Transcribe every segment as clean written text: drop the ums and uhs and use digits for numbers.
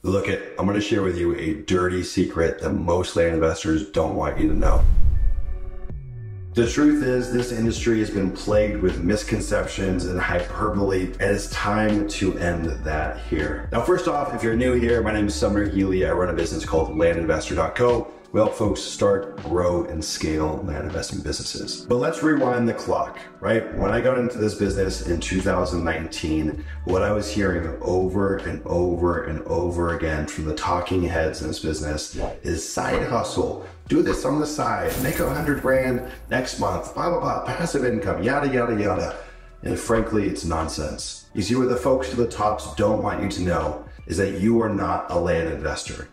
I'm going to share with you a dirty secret that most land investors don't want you to know. The truth is, this industry has been plagued with misconceptions and hyperbole, and it's time to end that here. Now, first off, if you're new here, my name is Sumner Healey. I run a business called landinvestor.co. We help folks start, grow, and scale land investing businesses. But let's rewind the clock, right? When I got into this business in 2019, what I was hearing over and over and over again from the talking heads in this business is side hustle. Do this on the side, make 100 grand next month, blah, blah, blah, passive income, yada, yada, yada. And frankly, it's nonsense. You see, what the folks to the tops don't want you to know is that you are not a land investor.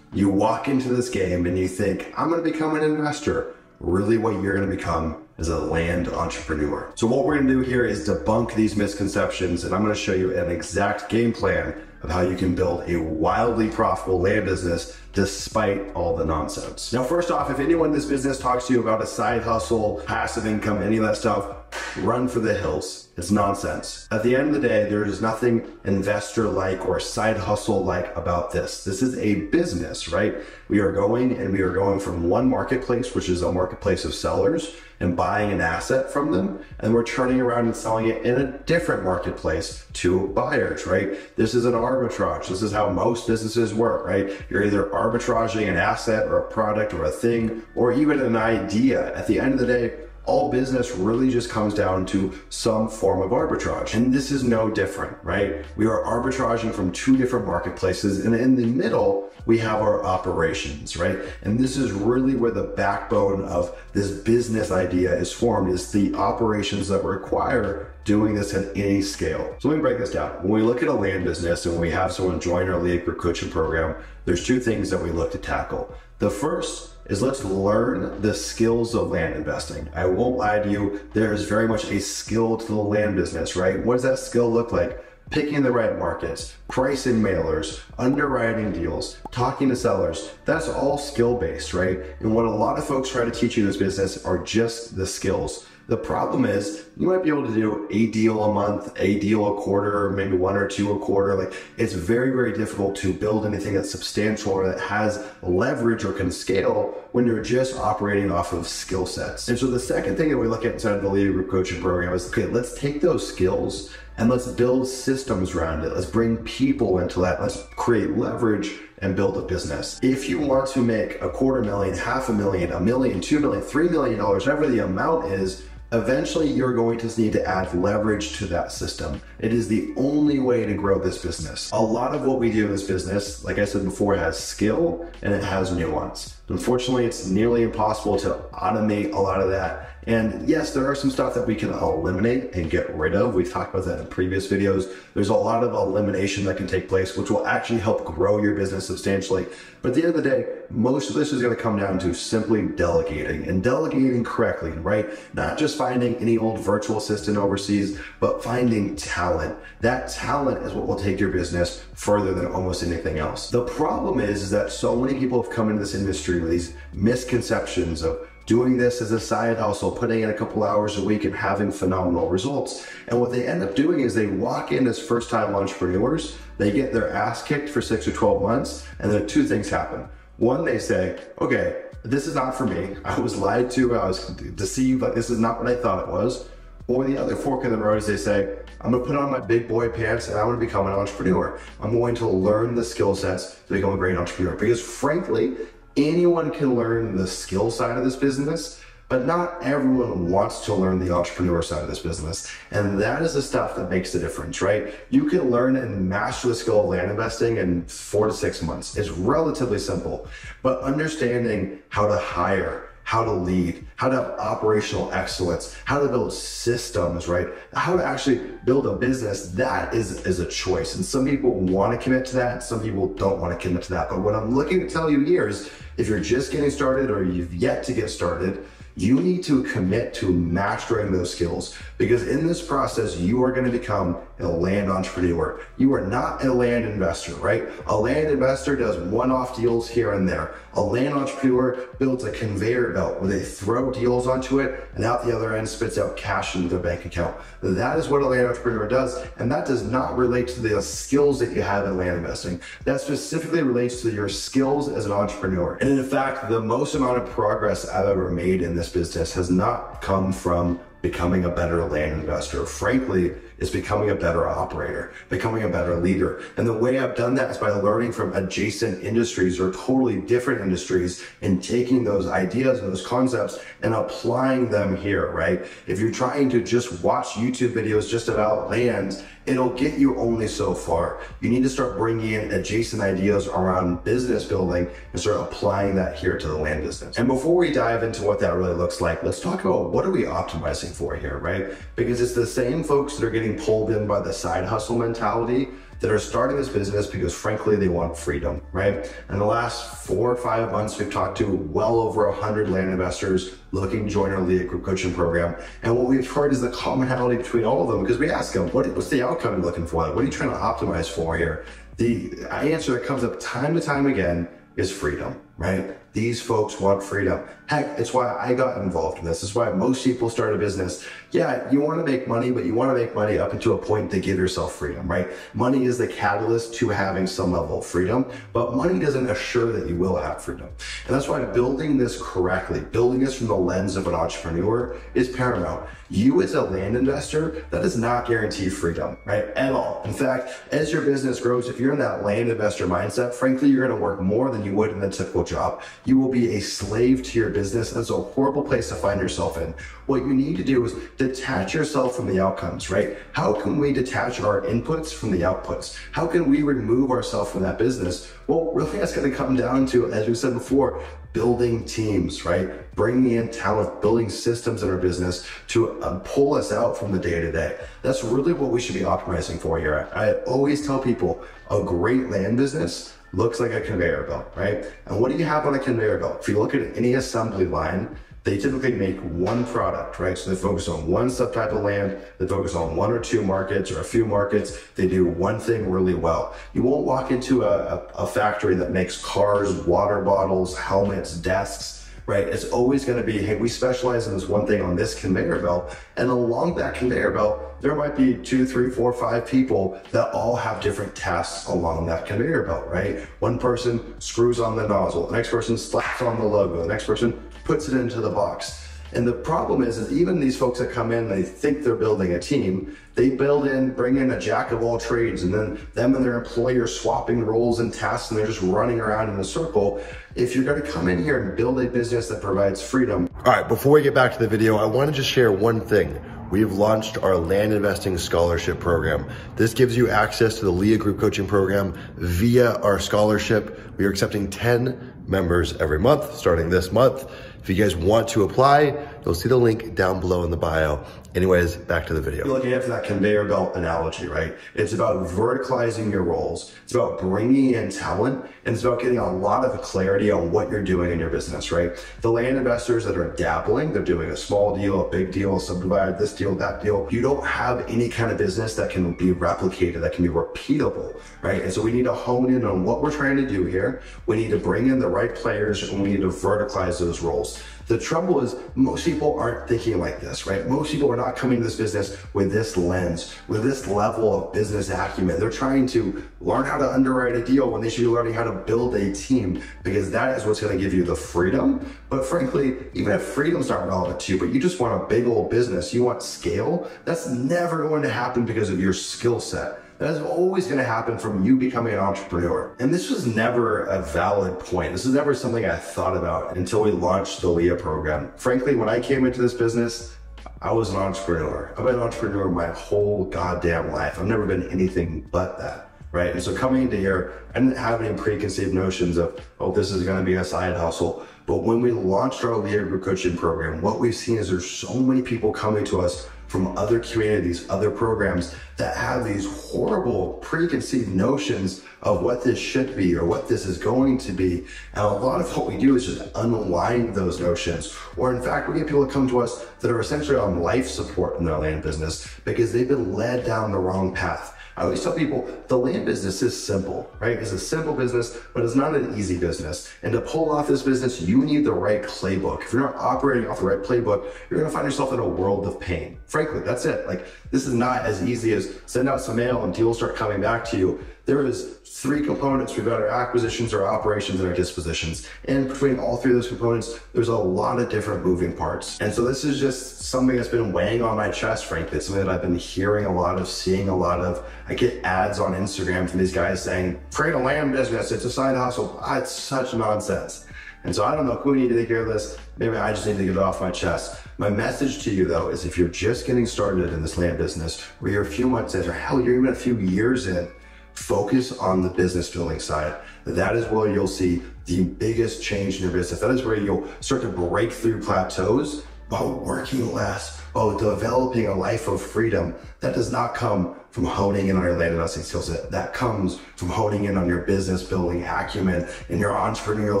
You walk into this game and you think, I'm going to become an investor. Really what you're going to become is a land entrepreneur. So what we're going to do here is debunk these misconceptions, and I'm going to show you an exact game plan of how you can build a wildly profitable land business despite all the nonsense. Now, first off, if anyone in this business talks to you about a side hustle, passive income, any of that stuff, run for the hills. It's nonsense. At the end of the day, there is nothing investor-like or side hustle-like about this. This is a business, right? We are going from one marketplace, which is a marketplace of sellers, and buying an asset from them, and we're turning around and selling it in a different marketplace to buyers, right? This is an arbitrage. This is how most businesses work, right? You're either arbitraging an asset or a product or a thing, or even an idea. At the end of the day, all business really just comes down to some form of arbitrage. And this is no different, right? We are arbitraging from two different marketplaces, and in the middle, we have our operations, right? And this is really where the backbone of this business idea is formed, is the operations that require doing this at any scale. So let me break this down. When we look at a land business and we have someone join our lead group coaching program, there's two things that we look to tackle. The first is let's learn the skills of land investing. I won't lie to you, there is very much a skill to the land business, right? What does that skill look like? Picking the right markets, pricing mailers, underwriting deals, talking to sellers. That's all skill-based, right? And what a lot of folks try to teach you in this business are just the skills. The problem is you might be able to do a deal a month, a deal a quarter, or maybe one or two a quarter. Like, it's very, very difficult to build anything that's substantial or that has leverage or can scale when you're just operating off of skill sets. And so the second thing that we look at inside of the leader group coaching program is, okay, let's take those skills and let's build systems around it. Let's bring people into that. Let's create leverage and build a business. If you want to make $250,000, $500,000, $1 million, $2 million, $3 million, whatever the amount is, eventually you're going to need to add leverage to that system. It is the only way to grow this business. A lot of what we do in this business, like I said before, has skill and it has nuance. Unfortunately, it's nearly impossible to automate a lot of that. And yes, there are some stuff that we can eliminate and get rid of. We've talked about that in previous videos. There's a lot of elimination that can take place, which will actually help grow your business substantially. But at the end of the day, most of this is going to come down to simply delegating, and delegating correctly, right? Not just finding any old virtual assistant overseas, but finding talent. That talent is what will take your business further than almost anything else. The problem is that so many people have come into this industry with these misconceptions of doing this as a side hustle, putting in a couple hours a week and having phenomenal results. And what they end up doing is they walk in as first-time entrepreneurs, they get their ass kicked for 6 or 12 months, and then two things happen. One, they say, okay, this is not for me. I was lied to, I was deceived, like this is not what I thought it was. Or the other fork in the road is they say, I'm gonna put on my big boy pants and I'm gonna become an entrepreneur. I'm going to learn the skill sets to become a great entrepreneur. Because frankly, anyone can learn the skill side of this business, but not everyone wants to learn the entrepreneur side of this business. And that is the stuff that makes the difference, right? You can learn and master the skill of land investing in 4 to 6 months. It's relatively simple, but understanding how to hire, how to lead, how to have operational excellence, how to build systems, right? How to actually build a business, that is a choice. And some people want to commit to that, some people don't want to commit to that. But what I'm looking to tell you here is, if you're just getting started or you've yet to get started, you need to commit to mastering those skills, because in this process, you are going to become a land entrepreneur. You are not a land investor, right? A land investor does one-off deals here and there. A land entrepreneur builds a conveyor belt where they throw deals onto it and out the other end spits out cash into their bank account. That is what a land entrepreneur does, and that does not relate to the skills that you have in land investing. That specifically relates to your skills as an entrepreneur. And in fact, the most amount of progress I've ever made in this business has not come from becoming a better land investor. Frankly, it's becoming a better operator, becoming a better leader. And the way I've done that is by learning from adjacent industries or totally different industries and taking those ideas and those concepts and applying them here, right? If you're trying to just watch YouTube videos just about land, it'll get you only so far. You need to start bringing in adjacent ideas around business building and start applying that here to the land business. And before we dive into what that really looks like, let's talk about what are we optimizing for here, right? Because it's the same folks that are getting pulled in by the side hustle mentality that are starting this business because frankly, they want freedom, right? In the last 4 or 5 months, we've talked to well over 100 land investors looking to join our Lead Group Coaching Program. And what we've heard is the commonality between all of them, because we ask them, what's the outcome you're looking for? What are you trying to optimize for here? The answer that comes up time to time again is freedom, right? These folks want freedom. Heck, it's why I got involved in this. It's why most people start a business. Yeah, you want to make money, but you want to make money up until a point to give yourself freedom, right? Money is the catalyst to having some level of freedom, but money doesn't assure that you will have freedom. And that's why building this correctly, building this from the lens of an entrepreneur is paramount. You as a land investor, that does not guarantee freedom, right? At all. In fact, as your business grows, if you're in that land investor mindset, frankly, you're going to work more than you would in a typical job. You will be a slave to your business. That's a horrible place to find yourself in. What you need to do is detach yourself from the outcomes, right? How can we detach our inputs from the outputs? How can we remove ourselves from that business? Well, really that's going to come down to, as we said before, building teams, right? Bringing in talent, building systems in our business to pull us out from the day-to-day. That's really what we should be optimizing for here. I always tell people a great land business looks like a conveyor belt, right? And what do you have on a conveyor belt? If you look at any assembly line, they typically make one product, right? So they focus on one subtype of land, they focus on 1 or 2 markets or a few markets, they do one thing really well. You won't walk into a factory that makes cars, water bottles, helmets, desks, right? It's always gonna be, hey, we specialize in this one thing on this conveyor belt, and along that conveyor belt, there might be 2, 3, 4, 5 people that all have different tasks along that conveyor belt, right? One person screws on the nozzle, the next person slaps on the logo, the next person puts it into the box. And the problem is even these folks that come in, they think they're building a team, they bring in a jack of all trades, and then them and their employer swapping roles and tasks, and they're just running around in a circle. If you're gonna come in here and build a business that provides freedom. All right, before we get back to the video, I wanna just share one thing. We've launched our Land Investing Scholarship Program. This gives you access to the Lead Group Coaching Program via our scholarship. We are accepting 10 members every month, starting this month. If you guys want to apply, you'll see the link down below in the bio. Anyways, back to the video. You're looking at that conveyor belt analogy, right? It's about verticalizing your roles. It's about bringing in talent, and it's about getting a lot of clarity on what you're doing in your business, right? The land investors that are dabbling, they're doing a small deal, a big deal, subdivided, this deal, that deal. You don't have any kind of business that can be replicated, that can be repeatable, right? And so we need to hone in on what we're trying to do here. We need to bring in the right players, and we need to verticalize those roles. The trouble is most people aren't thinking like this, right? Most people are not coming to this business with this lens, with this level of business acumen. They're trying to learn how to underwrite a deal when they should be learning how to build a team, because that is what's going to give you the freedom. But frankly, even if freedom's not relevant to you, but you just want a big old business, you want scale, that's never going to happen because of your skill set. That is always going to happen from you becoming an entrepreneur. And this was never a valid point. This is never something I thought about until we launched the LEA program. Frankly, when I came into this business, I was an entrepreneur. I've been an entrepreneur my whole goddamn life. I've never been anything but that, right? And so coming into here, I didn't have any preconceived notions of, oh, this is going to be a side hustle. But when we launched our LEA Group Coaching Program, what we've seen is there's so many people coming to us from other communities, other programs that have these horrible preconceived notions of what this should be or what this is going to be. And a lot of what we do is just unwind those notions. Or in fact, we get people that come to us that are essentially on life support in their land business because they've been led down the wrong path. I always tell people the land business is simple, right? It's a simple business, but it's not an easy business. And to pull off this business, you need the right playbook. If you're not operating off the right playbook, you're gonna find yourself in a world of pain. Frankly, that's it. Like, this is not as easy as send out some mail and deals start coming back to you. There is 3 components. We've got our acquisitions, our operations, and our dispositions. And between all 3 of those components, there's a lot of different moving parts. And so this is just something that's been weighing on my chest, frankly. It's something that I've been hearing a lot of, seeing a lot of. I get ads on Instagram from these guys saying, create a land business, it's a side hustle. It's such nonsense. And so I don't know who needs to hear this. Maybe I just need to get it off my chest. My message to you though is if you're just getting started in this land business, or you're a few months in, or hell, you're even a few years in, focus on the business building side. That is where you'll see the biggest change in your business. That is where you'll start to break through plateaus while working less, while developing a life of freedom. That does not come from honing in on your land investing skill set. That comes from honing in on your business building acumen and your entrepreneurial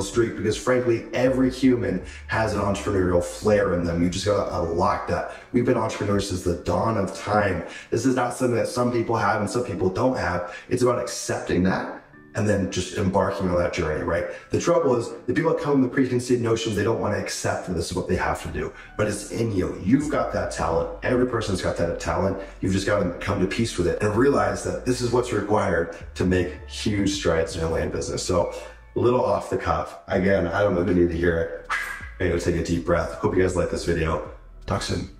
streak, because frankly, every human has an entrepreneurial flair in them. You just gotta unlock that. We've been entrepreneurs since the dawn of time. This is not something that some people have and some people don't have. It's about accepting that and then just embarking on that journey, right? The trouble is the people that come with preconceived notions, they don't want to accept that this is what they have to do, but it's in you. You've got that talent. Every person's got that talent. You've just got to come to peace with it and realize that this is what's required to make huge strides in your land business. So a little off the cuff. Again, I don't know if you need to hear it. Maybe take a deep breath. Hope you guys like this video. Talk soon.